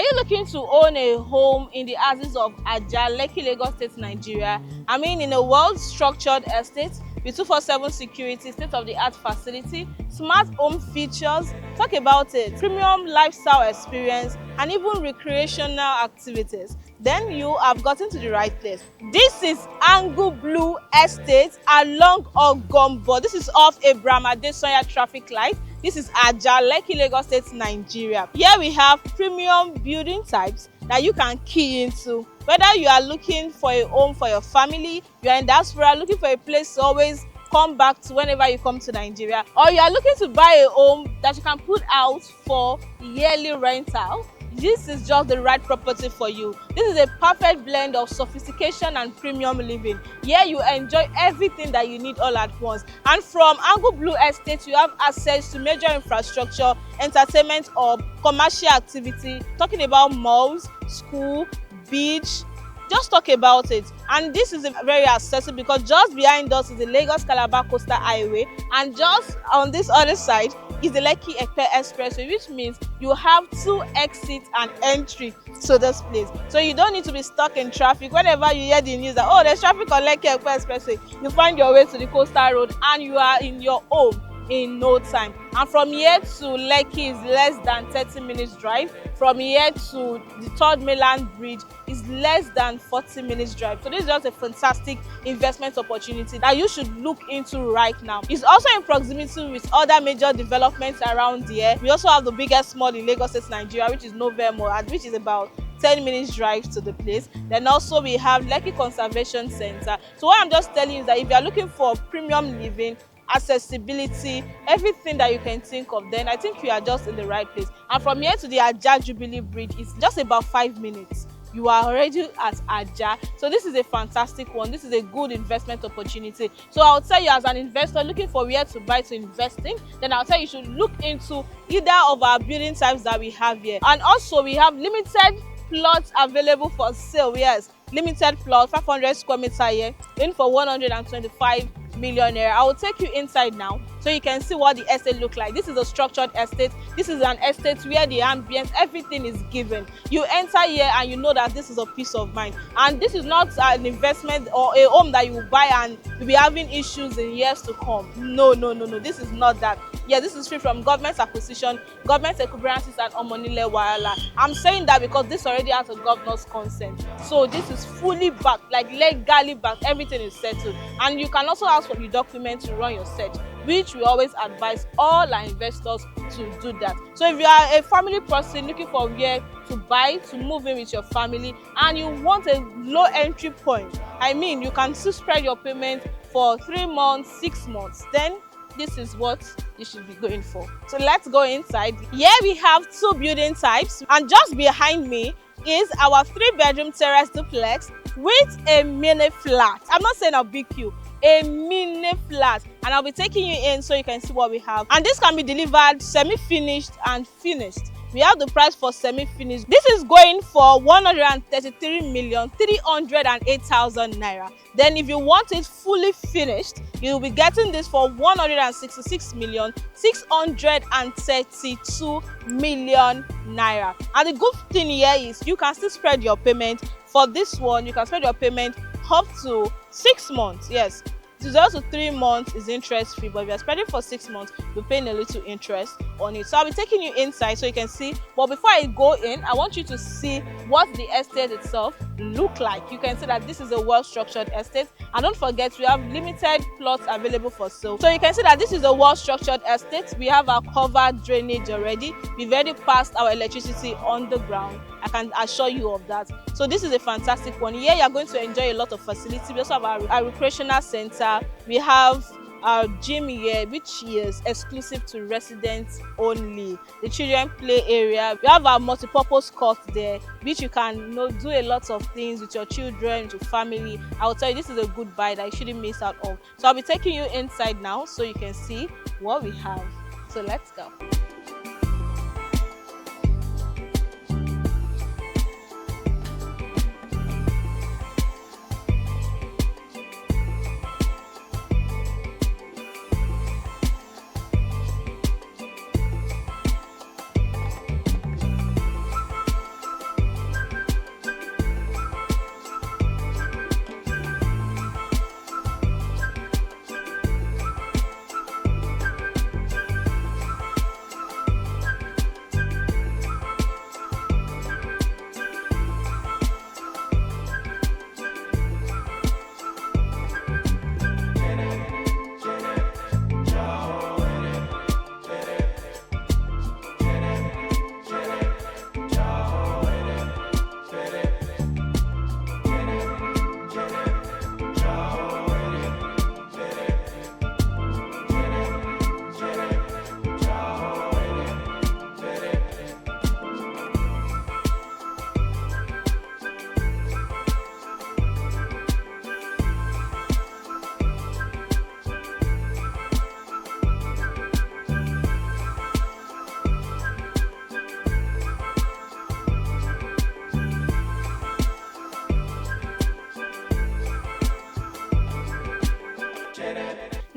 Are you looking to own a home in the axis of Ajah Lekki, Lagos State, Nigeria? I mean, in a well-structured estate with 247 security, state-of-the-art facility, smart home features, talk about it, premium lifestyle experience, and even recreational activities, then you have gotten to the right place. This is Angle Blue Estate along Ogombo. This is off Abraham Adesanya traffic light. This is Ajah Lekki, Lagos State, Nigeria. Here we have premium building types that you can key into. Whether you are looking for a home for your family, you are in diaspora looking for a place to always come back to whenever you come to Nigeria, or you are looking to buy a home that you can put out for yearly rental, this is just the right property for you. This is a perfect blend of sophistication and premium living. Here you enjoy everything that you need all at once. And from Angle Blue Estate, you have access to major infrastructure, entertainment hub, commercial activity, talking about malls, school, beach, just talk about it. And this is very accessible because just behind us is the Lagos-Calabar Coastal Highway, and just on this other side is the Lekki Expressway, which means you have 2 exits and entry to this place. So you don't need to be stuck in traffic. Whenever you hear the news that, oh, there's traffic on Lekki Expressway, you find your way to the Coastal Road and you are in your home in no time. And from here to Lekki is less than 30 minutes drive. From here to the 3rd mainland bridge is less than 40 minutes drive. So this is just a fantastic investment opportunity that you should look into right now. It's also in proximity with other major developments around here. We also have the biggest mall in Lagos State, Nigeria, which is November, which is about 10 minutes drive to the place. Then also we have Lekki Conservation Center. So what I'm just telling you is that if you are looking for premium living, accessibility, everything that you can think of, then I think you are just in the right place. And from here to the Ajah Jubilee Bridge, it's just about 5 minutes. You are already at Ajah. So this is a fantastic one. This is a good investment opportunity. So I'll tell you, as an investor looking for where to buy to invest in, then I'll tell you should look into either of our building types that we have here. And also we have limited plots available for sale. Yes, limited plot, 500 square meter here, in for 125 million naira. I will take you inside now so you can see what the estate look like. This is a structured estate. This is an estate where the ambience, everything is given. You enter here and you know that this is a peace of mind. And this is not an investment or a home that you buy and you'll be having issues in years to come. No. This is not that. Yeah, this is free from government acquisition, government equivalences, and omonile wahala. I'm saying that because this already has a governor's consent. So this is fully backed, like legally backed. Everything is settled. And you can also ask for the document to run your search, which we always advise all our investors to do that. So if you are a family person looking for where to buy, to move in with your family, and you want a low entry point, I mean, you can still spread your payment for 3 months, 6 months, then this is what you should be going for. So let's go inside. Here we have 2 building types, and just behind me is our 3-bedroom terrace duplex with a mini flat. I'm not saying a big Q, a mini flat, and I'll be taking you in so you can see what we have. And this can be delivered semi-finished and finished. We have the price for semi-finished. This is going for 133,308,000 naira. Then if you want it fully finished, you'll be getting this for 166,632 million naira. And the good thing here is you can still spread your payment. For this one, you can spread your payment up to 6 months. Yes, 0 to 3 months is interest free, but if you're spreading for 6 months, you're paying a little interest on it. So I'll be taking you inside so you can see. But before I go in, I want you to see what the estate itself look like. You can see that this is a well-structured estate, and don't forget we have limited plots available for sale. So you can see that this is a well-structured estate. We have our covered drainage already. We've already passed our electricity on the ground. I can assure you of that. So this is a fantastic one. Here you're going to enjoy a lot of facility. We also have our recreational center. We have our gym here, which is exclusive to residents only. The children play area. We have our multi-purpose court there, which you can do a lot of things with your children, with your family. I will tell you, this is a good buy that you shouldn't miss out on. So I'll be taking you inside now so you can see what we have. So let's go.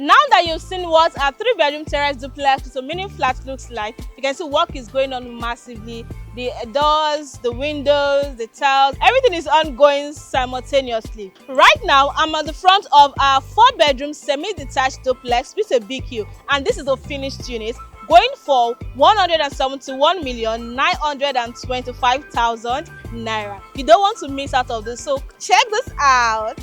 Now that you've seen what a 3-bedroom terrace duplex with a mini flat looks like, you can see work is going on massively. The doors, the windows, the tiles, everything is ongoing simultaneously. Right now, I'm at the front of our 4-bedroom semi-detached duplex with a BQ, and this is a finished unit going for 171,925,000 naira. You don't want to miss out of this, so check this out.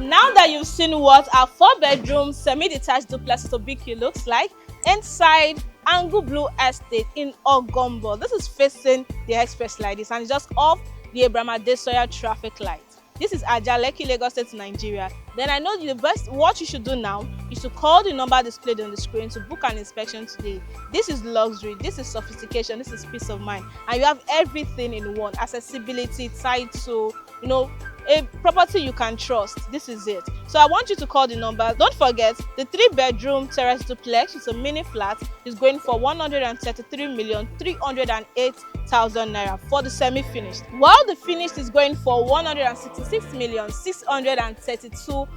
Now that you've seen what our 4-bedroom semi-detached duplex with a BQ looks like inside Angle Blue Estate in Ogombo, this is facing the express like this, and it's just off the Abraham Adesanya traffic light. This is Ajah Lekki, Lagos State, Nigeria. Then I know what you should do now is to call the number displayed on the screen to book an inspection today. This is luxury, this is sophistication, this is peace of mind, and you have everything in one. Accessibility, title, a property you can trust. This is it. So I want you to call the number. Don't forget, the 3-bedroom terrace duplex with a mini flat is going for 133,308,000 naira for the semi-finished, while the finished is going for 166,632,000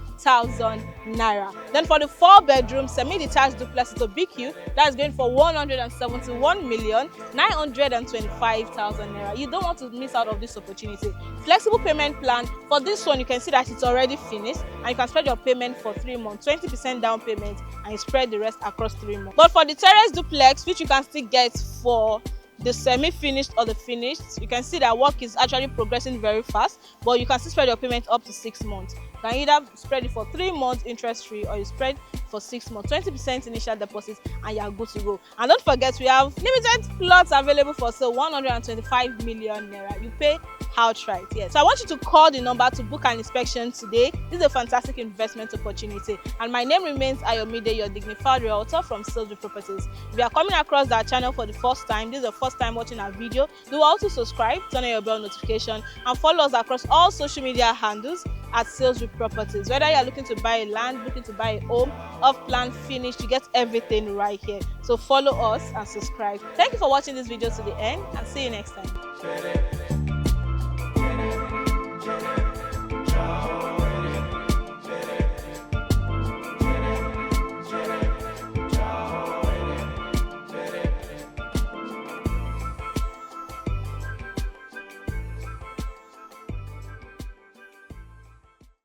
naira. Then for the 4-bedroom semi-detached duplex with a BQ, that is going for 171,925,000 naira. You don't want to miss out of this opportunity. Flexible payment plan. For this one, you can see that it's already finished, and you can spread your payment for 3 months, 20% down payment, and you spread the rest across 3 months. But for the terrace duplex, which you can still get for the semi-finished or the finished, you can see that work is actually progressing very fast, but you can still spread your payment up to 6 months. You can either spread it for 3 months interest free, or you spread for 6 months, 20% initial deposit, and you are good to go. And don't forget, we have limited plots available for sale, 125 million naira. You pay outright. Yes. So I want you to call the number to book an inspection today. This is a fantastic investment opportunity. And my name remains Ayomide, your dignified realtor from Salesville Properties. If you are coming across our channel for the first time, this is the first time watching our video, do also subscribe, turn on your bell notification, and follow us across all social media handles at Salesville Properties. Whether you are looking to buy a land, looking to buy a home, off plan, finished, you get everything right here. So follow us and subscribe. Thank you for watching this video to the end, and see you next time.